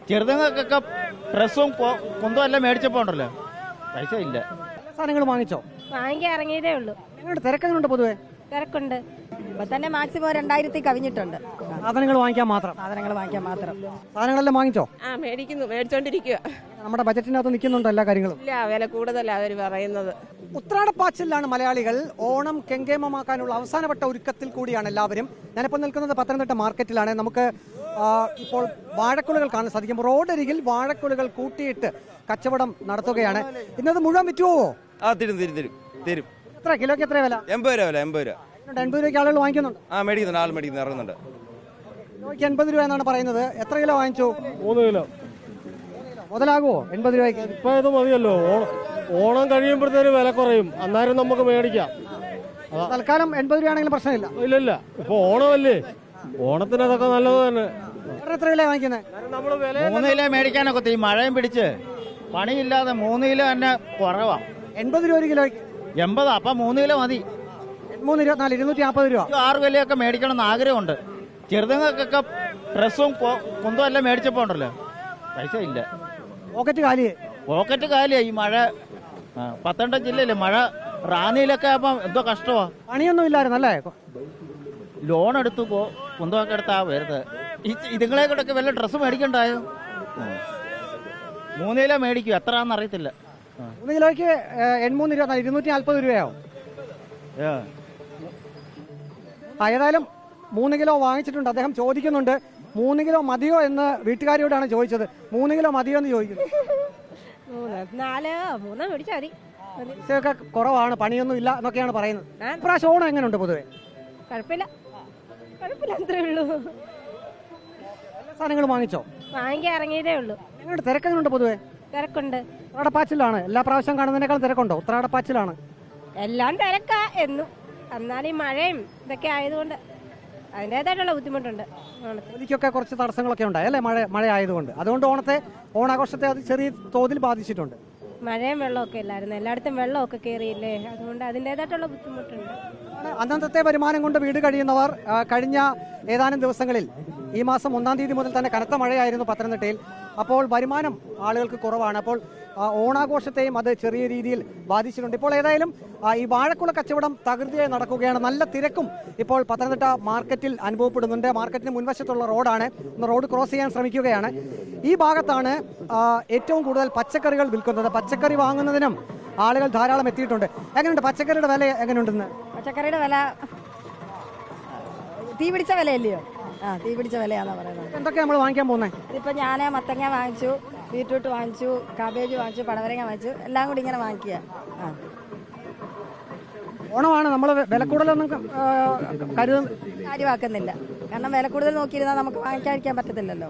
ചെറുതങ്ങൾക്കൊക്കെ ഡ്രസ്സും കുന്തവും എല്ലാം മേടിച്ചപ്പോൾ ഉണ്ടല്ലോ പൈസ ഇല്ല. സാധനങ്ങൾ വാങ്ങിച്ചോ? വാങ്ങിക്കാൻ ഇറങ്ങിയതേ ഉള്ളൂ. എങ്ങനെയുണ്ട്, തിരക്കെങ്ങനെയുണ്ട്? പൊതുവെ തിരക്കുണ്ട്. ഇപ്പൊ തന്നെ മാക്സിമം 2000 കവിഞ്ഞിട്ടുണ്ട്. സാധനങ്ങൾ വാങ്ങിക്കാൻ മാത്രം? സാധനങ്ങൾ വാങ്ങിക്കാൻ മാത്രം. സാധനങ്ങളെല്ലാം വാങ്ങിച്ചോ? മേടിച്ചോണ്ടിരിക്കുക. നമ്മുടെ ബജറ്റിനകത്ത് നിൽക്കുന്നുണ്ടോ എല്ലാ കാര്യങ്ങളും? ഇല്ല, വില കൂടുതലാണ് അവർ പറയുന്നത്. ഉത്രാടപ്പാച്ചിലാണ് മലയാളികൾ. ഓണം കെങ്കേമമാക്കാനുള്ള അവസാനവട്ട ഒരുക്കത്തിൽ കൂടിയാണ് എല്ലാവരും. ഞാനിപ്പോൾ നിൽക്കുന്നത് പത്തനംതിട്ട മാർക്കറ്റിലാണ്. നമുക്ക് ഇപ്പോൾ വാഴക്കുലകൾ കാണാൻ സാധിക്കും. റോഡരികിൽ വാഴക്കുലകൾ കൂട്ടിയിട്ട് കച്ചവടം നടത്തുകയാണ്. ഇന്നത് മുഴുവൻ വിറ്റുവോ? തരും. എത്ര കിലോയ്ക്ക് എത്ര വില? 80 രൂപ വില. 80 രൂപ. 80 രൂപയ്ക്ക് ആളുകൾ വാങ്ങിക്കുന്നുണ്ട്. മേടിക്കുന്നുണ്ട്, ആൾ മേടിക്കുന്നു, ഇറങ്ങുന്നുണ്ട്. കിലോയ്ക്ക് 80 രൂപ എന്നാണ് പറയുന്നത്. എത്ര കിലോ വാങ്ങിച്ചു? 3 കിലോ. മുതലാകുമോ 80 രൂപയ്ക്ക്? ഇപ്പൊ ഇത് മതിയല്ലോ. ഓണം കഴിയുമ്പോഴത്തേന് വില കുറയും, അന്നേരം നമുക്ക് മേടിക്കാം. തൽക്കാലം 80 രൂപയാണെങ്കിലും പ്രശ്നമില്ല. ഇല്ല, ഇപ്പൊ ഓണമല്ലേ, ഓണത്തിന് അതൊക്കെ നല്ലത് തന്നെ. എത്ര കിലോ വാങ്ങിക്കുന്നത്? 3 കിലോ മേടിക്കാനൊക്കെ ഈ മഴയും പിടിച്ച് പണിയില്ലാതെ 3 കിലോ തന്നെ കുറവാ. 80 രൂപ ഒരു കിലോയ്ക്ക്? 80. അപ്പം 3 കിലോ മതി. 3, 24, 250 രൂപ. 6 കിലോയൊക്കെ മേടിക്കണം എന്ന് ആഗ്രഹമുണ്ട്. ചെറുതങ്ങൾക്കൊക്കെ ഡ്രസ്സും കുന്തവും എല്ലാം മേടിച്ചപ്പോൾ ഉണ്ടല്ലോ പൈസ ഇല്ല. പോക്കറ്റ് കാലിയായി. ഈ മഴ പത്തനംതിട്ട ജില്ലയിലെ മഴ റാന്നിയിലൊക്കെ ആകുമ്പോൾ എന്തോ കഷ്ടമാ. പണിയൊന്നും ഇല്ലായിരുന്നല്ലേ? ലോൺ എടുത്തു കുന്തമൊക്കെ എടുത്താ വരുന്നത്. ഇതുങ്ങളെ കൂടെ വല്ല ഡ്രസ്സ് മേടിക്കണ്ടായോ? 3 കിലോ മേടിക്കും, എത്രയാണെന്ന് അറിയത്തില്ല. 3 കിലോയ്ക്ക് 83 രൂപ, 240 രൂപയാവും. ഏതായാലും 3 കിലോ വാങ്ങിച്ചിട്ടുണ്ട്. അദ്ദേഹം ചോദിക്കുന്നുണ്ട് 3 കിലോ മതിയോ എന്ന്. വീട്ടുകാരിയോടാണ് ചോദിച്ചത്. 3 കിലോ മതിയോ എന്ന് ചോദിക്കുന്നു. 3 മേടിച്ചാൽ മതി. പൈസയൊക്കെ കുറവാണ്, പണിയൊന്നും ഇല്ല എന്നൊക്കെയാണ് പറയുന്നത്. ഇപ്രാവശ്യം ഓണം എങ്ങനെയുണ്ട് പൊതുവെ? കുഴപ്പമില്ല, അത്രേ ഉള്ളൂ. സാധനങ്ങൾ വാങ്ങിച്ചോ? വാങ്ങിക്കാൻ ഇറങ്ങിയതേ ഉള്ളൂ. എങ്ങനെയുണ്ട്, തിരക്കെങ്ങനെയുണ്ട് പൊതുവെ? തിരക്കുണ്ട്. ഉത്രാടപ്പാച്ചിലാണ്. എല്ലാ പ്രാവശ്യം കാണുന്നതിനേക്കാൾ തിരക്കുണ്ടോ? ഉത്രാടപ്പാച്ചിലാണ്. എല്ലാം തിരക്കാ എന്നും. എന്നാലും ഈ മഴയും ഇതൊക്കെ ആയതുകൊണ്ട് അതിൻ്റെതായിട്ടുള്ള ബുദ്ധിമുട്ടുണ്ട്. ഇതിക്കൊക്കെ കുറച്ച് തടസ്സങ്ങളൊക്കെ ഉണ്ടായി അല്ലേ? മഴ ആയതുകൊണ്ട്. അതുകൊണ്ട് ഓണാഘോഷത്തെ അത് ചെറിയ തോതിൽ ബാധിച്ചിട്ടുണ്ട്. മഴയും വെള്ളമൊക്കെ ഇല്ലായിരുന്നു, എല്ലായിടത്തും വെള്ളമൊക്കെ കയറിയില്ലേ, അതുകൊണ്ട് അതിൻ്റെതായിട്ടുള്ള ബുദ്ധിമുട്ടുണ്ട്. അന്നത്തെ വരുമാനം കൊണ്ട് വീട് കഴിയുന്നവർ കഴിഞ്ഞ ഏതാനും ദിവസങ്ങളിൽ ഈ മാസം 1-ാം തീയതി മുതൽ തന്നെ കനത്ത മഴയായിരുന്നു പത്തനംതിട്ടയിൽ. അപ്പോൾ വരുമാനം ആളുകൾക്ക് കുറവാണ്. അപ്പോൾ ഓണാഘോഷത്തെയും അത് ചെറിയ രീതിയിൽ ബാധിച്ചിട്ടുണ്ട്. ഇപ്പോൾ ഏതായാലും ഈ വാഴക്കുല കച്ചവടം തകൃതിയായി നടക്കുകയാണ്. നല്ല തിരക്കും ഇപ്പോൾ പത്തനംതിട്ട മാർക്കറ്റിൽ അനുഭവപ്പെടുന്നുണ്ട്. മാർക്കറ്റിന് മുൻവശത്തുള്ള റോഡാണ്. റോഡ് ക്രോസ് ചെയ്യാൻ ശ്രമിക്കുകയാണ്. ഈ ഭാഗത്താണ് ഏറ്റവും കൂടുതൽ പച്ചക്കറികൾ വിൽക്കുന്നത്. പച്ചക്കറി വാങ്ങുന്നതിനും ആളുകൾ ധാരാളം എത്തിയിട്ടുണ്ട്. എങ്ങനെയുണ്ട് പച്ചക്കറിയുടെ വില? എങ്ങനെയുണ്ടെന്ന്? പച്ചക്കറിയുടെ വില തീ പിടിച്ച വിലയല്ലയോ? തീ പിടിച്ച വിലയാണെന്നാ പറയുന്നത്. എന്തൊക്കെയാണ് നമ്മൾ വാങ്ങിക്കാൻ പോകുന്നത്? ഇതിപ്പോൾ ഞാൻ മത്തങ്ങ വാങ്ങിച്ചു, ബീറ്റ്റൂട്ട് വാങ്ങിച്ചു, കാബേജ് വാങ്ങിച്ചു, പടവലങ്ങ വാങ്ങിച്ചു, എല്ലാം കൂടി ഇങ്ങനെ വാങ്ങിക്കുക. ഓണമാണ്, നമ്മൾ വില കൂടുതലൊന്നും കാര്യമാക്കുന്നില്ല. കാരണം വില കൂടുതൽ നോക്കിയിരുന്നാൽ നമുക്ക് വാങ്ങിക്കാതിരിക്കാൻ പറ്റത്തില്ലല്ലോ,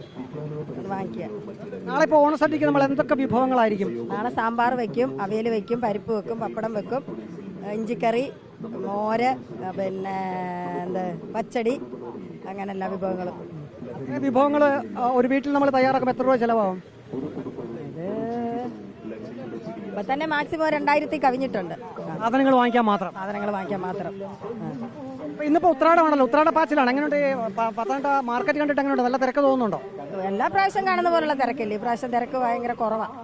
വാങ്ങിക്കുക. നാളെ ഇപ്പോൾ ഓണസദ്യക്ക് നമ്മൾ എന്തൊക്കെ വിഭവങ്ങളായിരിക്കും? നാളെ സാമ്പാർ വെക്കും, അവിയൽ വെക്കും, പരിപ്പ് വെക്കും, പപ്പടം വെക്കും, ഇഞ്ചിക്കറി, മോര്, പിന്നെ പച്ചടി, അങ്ങനെ എല്ലാ വിഭവങ്ങളും. വിഭവങ്ങൾ ഒരു വീട്ടിൽ നമ്മൾ തയ്യാറാക്കുമ്പോൾ എത്ര രൂപ ചിലവാകും? ഇപ്പൊ തന്നെ മാക്സിമം 2000 കവിഞ്ഞിട്ടുണ്ട്. സാധനങ്ങൾ വാങ്ങിക്കാൻ മാത്രം? സാധനങ്ങൾ വാങ്ങിക്കാൻ മാത്രം. ഇന്നിപ്പോ ഉത്രാടമാണല്ലോ, ഉത്രാടപ്പാച്ചിലാണ്. എങ്ങനെയുണ്ട് പത്തനംതിട്ട മാർക്കറ്റ് കണ്ടിട്ട്? എങ്ങനെയുണ്ട്, നല്ല തിരക്ക് തോന്നുന്നുണ്ടോ? എല്ലാ പ്രാവശ്യം കാണുന്ന പോലുള്ള തിരക്കില്ലേ, ഈ പ്രാവശ്യം തിരക്ക് ഭയങ്കര കുറവാണ്.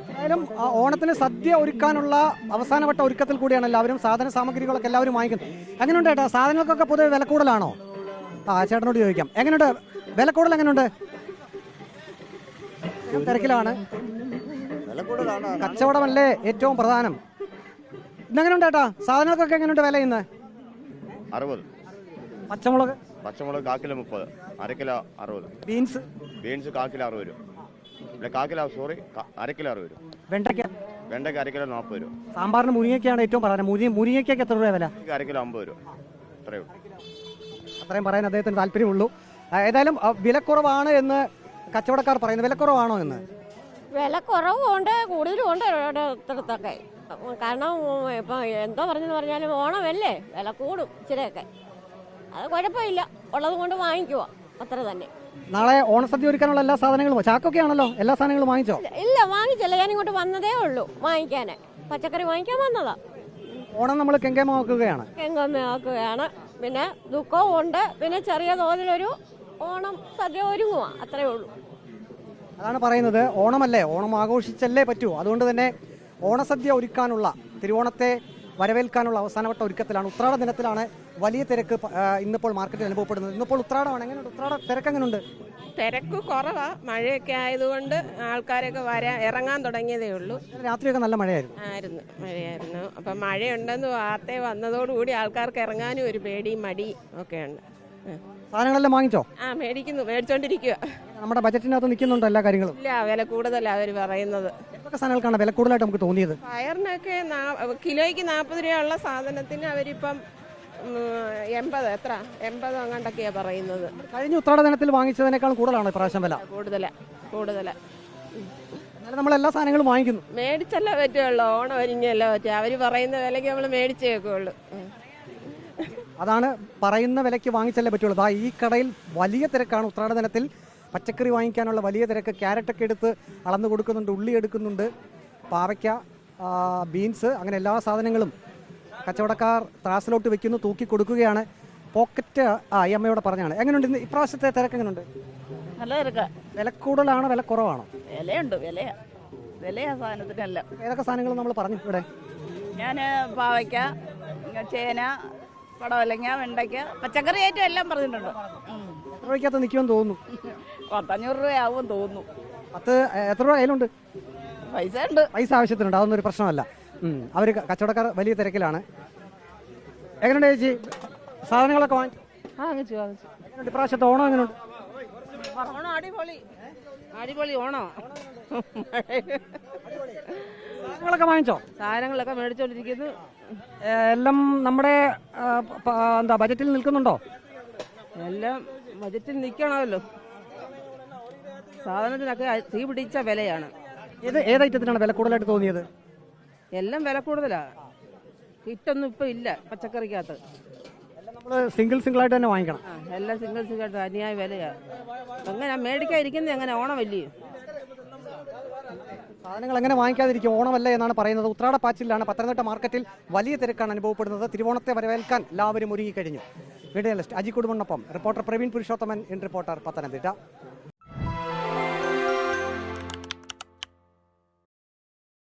എന്തായാലും ഓണത്തിന് സദ്യ ഒരുക്കാനുള്ള അവസാനവട്ട ഒരുക്കത്തിൽ കൂടിയാണ് എല്ലാവരും. സാധന സാമഗ്രികളൊക്കെ എല്ലാവരും വാങ്ങിക്കുന്നത്. എങ്ങനെയുണ്ട് ചേട്ടാ, സാധനങ്ങൾക്കൊക്കെ പൊതുവെ വില കൂടുതലാണോ? ചേട്ടനോട് ചോദിക്കാം. എങ്ങനെയുണ്ട് വില കൂടുതൽ? എങ്ങനെയുണ്ട്? തിരക്കിലാണ്, കച്ചവടമല്ലേ ഏറ്റവും പ്രധാനം. ഇന്നെങ്ങനെയുണ്ട് ചേട്ടാ, സാധനങ്ങൾക്കൊക്കെ എങ്ങനെയുണ്ട് വില? ഇന്ന് 60. പച്ചമുളക് 1 കിലോ 30, അര കിലോ 60. ബീൻസ് 1 കിലോ 60 രൂപ. അര കിലോ 60 രൂപ. വെണ്ടയ്ക്ക 1 കിലോ 40 രൂപ. സാമ്പാറിന് മുരിങ്ങയ്ക്കാണ് ഏറ്റവും പ്രധാനം. മുരിങ്ങയ്ക്കൊക്കെ എത്ര രൂപ വില? 1 കിലോ 50 രൂപ. അത്രയും പറയാൻ അദ്ദേഹത്തിന് താല്പര്യമുള്ളൂ. ഏതായാലും വിലക്കുറവാണ് എന്ന് കച്ചവടക്കാർ പറയുന്നു. വിലക്കുറവാണോ എന്ന്? വില കുറവുണ്ട്, കൂടുതലുണ്ട് ഓരോരുത്തരത്തൊക്കെ. കാരണം ഇപ്പം എന്തോ പറഞ്ഞെന്ന് പറഞ്ഞാലും ഓണമല്ലേ, വില കൂടും ഇച്ചിരിയൊക്കെ. അത് കുഴപ്പമില്ല, ഉള്ളത് കൊണ്ട് വാങ്ങിക്കുക, അത്ര തന്നെ. നാളെ ഓണസദ്യ ഒരുക്കാനുള്ള എല്ലാ സാധനങ്ങളും ചാക്കൊക്കെ ആണല്ലോ, എല്ലാ സാധനങ്ങളും വാങ്ങിച്ചോ? ഇല്ല, വാങ്ങിച്ചില്ല. ഞാൻ ഇങ്ങോട്ട് വന്നതേ ഉള്ളൂ വാങ്ങിക്കാന്. പച്ചക്കറി വാങ്ങിക്കാൻ വന്നതാ. ഓണം നമ്മൾ കെങ്കേമമാക്കുകയാണ്. പിന്നെ ദുഃഖവും ഉണ്ട്, പിന്നെ ചെറിയ തോതിലൊരു ഓണം സദ്യ ഒരുങ്ങുക അത്രേ ഉള്ളൂ. അതാണ് പറയുന്നത്. ഓണമല്ലേ, ഓണം ആഘോഷിച്ചല്ലേ പറ്റൂ. അതുകൊണ്ട് തന്നെ ഓണസദ്യ ഒരുക്കാനുള്ള, തിരുവോണത്തെ വരവേൽക്കാനുള്ള അവസാനവട്ട ഒരുക്കത്തിലാണ്. ഉത്രാട ദിനത്തിലാണ് വലിയ തിരക്ക് ഇന്നിപ്പോൾ മാർക്കറ്റിൽ അനുഭവപ്പെടുന്നത്. ഇന്നിപ്പോൾ ഉത്രാടമാണ്. എങ്ങനെയുണ്ട് ഉത്രാട തിരക്ക്? എങ്ങനെയുണ്ട്? തിരക്ക് കുറവാ, മഴയൊക്കെ ആയതുകൊണ്ട് ആൾക്കാരൊക്കെ ഇറങ്ങാൻ തുടങ്ങിയതേ ഉള്ളൂ. രാത്രിയൊക്കെ നല്ല മഴയായിരുന്നു. മഴയായിരുന്നു. അപ്പം മഴയുണ്ടെന്ന് വാർത്ത വന്നതോടുകൂടി ആൾക്കാർക്ക് ഇറങ്ങാനും ഒരു പേടിയും മടിയും ഒക്കെ ഉണ്ട്. സാധനങ്ങളെല്ലാം വാങ്ങിച്ചോ? മേടിച്ചോണ്ടിരിക്കുക. നമ്മുടെ ബജറ്റിനകത്ത് നിൽക്കുന്നുണ്ടോ എല്ലാ കാര്യങ്ങളും? ഇല്ല, വില കൂടുതലാണ് അവർ പറയുന്നത്. എന്തൊക്കെ സാധനങ്ങൾക്കാണ് വില കൂടുതലായിട്ട് നമുക്ക് തോന്നിയത്? പയറിനൊക്കെ കിലോയ്ക്ക് 40 രൂപയുള്ള സാധനത്തിന് അവരിപ്പം 80 അങ്ങോട്ടൊക്കെയാണ് പറയുന്നത്. കഴിഞ്ഞ ഉത്രാട ദിനത്തിൽ വാങ്ങിച്ചതിനേക്കാൾ കൂടുതലാണോ ഇപ്രാവശ്യം വില? കൂടുതലാ. എന്നാലും നമ്മൾ എല്ലാ സാധനങ്ങളും വാങ്ങിക്കുന്നു. മേടിച്ചല്ലേ പറ്റുള്ളൂ, ഓണം ഒരുങ്ങിയല്ലേ പറ്റുക. അവർ പറയുന്ന വിലയ്ക്ക് നമ്മൾ മേടിച്ചേ വെക്കുള്ളൂ. അതാണ്, പറയുന്ന വിലയ്ക്ക് വാങ്ങിച്ചല്ലേ പറ്റുള്ളൂ. ദാ ഈ കടയിൽ വലിയ തിരക്കാണ് ഉത്രാട ദിനത്തിൽ. പച്ചക്കറി വാങ്ങിക്കാനുള്ള വലിയ തിരക്ക്. ക്യാരറ്റൊക്കെ എടുത്ത് അളന്ന് കൊടുക്കുന്നുണ്ട്, ഉള്ളി എടുക്കുന്നുണ്ട്, പാവയ്ക്ക, ബീൻസ്, അങ്ങനെ എല്ലാ സാധനങ്ങളും കച്ചവടക്കാർ ത്രാസിലോട്ട് വെക്കുന്നു, തൂക്കി കൊടുക്കുകയാണ്. പോക്കറ്റ് ഈ അമ്മയോട് പറഞ്ഞാണ്. എങ്ങനെയുണ്ട് ഇന്ന് ഇപ്രാവശ്യത്തെ തിരക്ക്? എങ്ങനെയുണ്ട്? നല്ല തിരക്കാ. വില കൂടുതലാണോ വില കുറവാണോ? വിലയുണ്ട്, വിലയാ സാധനത്തിനല്ല. ഏതൊക്കെ സാധനങ്ങൾ നമ്മൾ പറഞ്ഞു ഇവിടെ? ഞാൻ പാവയ്ക്ക, ചേന, പടവലങ്ങ, വെണ്ടയ്ക്ക, പച്ചക്കറി ഐറ്റം എല്ലാം പറഞ്ഞിട്ടുണ്ട്. എത്ര രൂപയ്ക്കകത്ത് നിൽക്കുമെന്ന് തോന്നുന്നു? 500 രൂപയാവും തോന്നുന്നു. എത്ര രൂപ കയ്യിലുണ്ട്? പൈസ ഉണ്ട്. പൈസ ആവശ്യത്തിനുണ്ട്, അതൊന്നും ഒരു പ്രശ്നമല്ല. അവർ കച്ചവടക്കാർ വലിയ തിരക്കിലാണ്. എങ്ങനെയുണ്ട് ചേച്ചി, സാധനങ്ങളൊക്കെ വാങ്ങിച്ചു. എങ്ങനെയുണ്ട് ഇപ്രാവശ്യത്തെ ഓണം? എങ്ങനെയുണ്ട് ഓണം? അടിപൊളി ഓണം. സാധനങ്ങളൊക്കെ വാങ്ങിച്ചോ? സാധനങ്ങളൊക്കെ മേടിച്ചോണ്ടിരിക്കുന്നു. എല്ലാം നമ്മുടെ ബജറ്റിൽ നിൽക്കുന്നുണ്ടോ? എല്ലാം ബജറ്റിൽ നിൽക്കണമല്ലോ. സാധനത്തിനൊക്കെ തീ പിടിച്ച വിലയാണ്. ഏത് ഐറ്റത്തിനാണ് വില കൂടുതലായിട്ട് തോന്നിയത്? എല്ലാം വില കൂടുതലാണ്. കിറ്റൊന്നും ഇപ്പം ഇല്ല പച്ചക്കറിക്കകത്ത്. നമ്മൾ സിംഗിൾ ആയിട്ട് തന്നെ വാങ്ങിക്കണം. എല്ലാം സിംഗിൾ അന്യായ വിലയാണ്. അങ്ങനെ മേടിക്കാതിരിക്കുന്നത് എങ്ങനെ? ഓണമല്ലേ. സാധനങ്ങൾ എങ്ങനെ വാങ്ങിക്കാതിരിക്കും? ഓണമല്ലേ എന്നാണ് പറയുന്നത്. ഉത്രാടപ്പാച്ചിലാണ്. പത്തനംതിട്ട മാർക്കറ്റിൽ വലിയ തിരക്കാണ് അനുഭവപ്പെടുന്നത്. തിരുവോണത്തെ വരവേൽക്കാൻ എല്ലാവരും ഒരുങ്ങിക്കഴിഞ്ഞു. വീഡിയോ ജേർണലിസ്റ്റ് അജി കുടുംബനൊപ്പം reporter Praveen Purushothaman, in reporter, Pathanamthitta.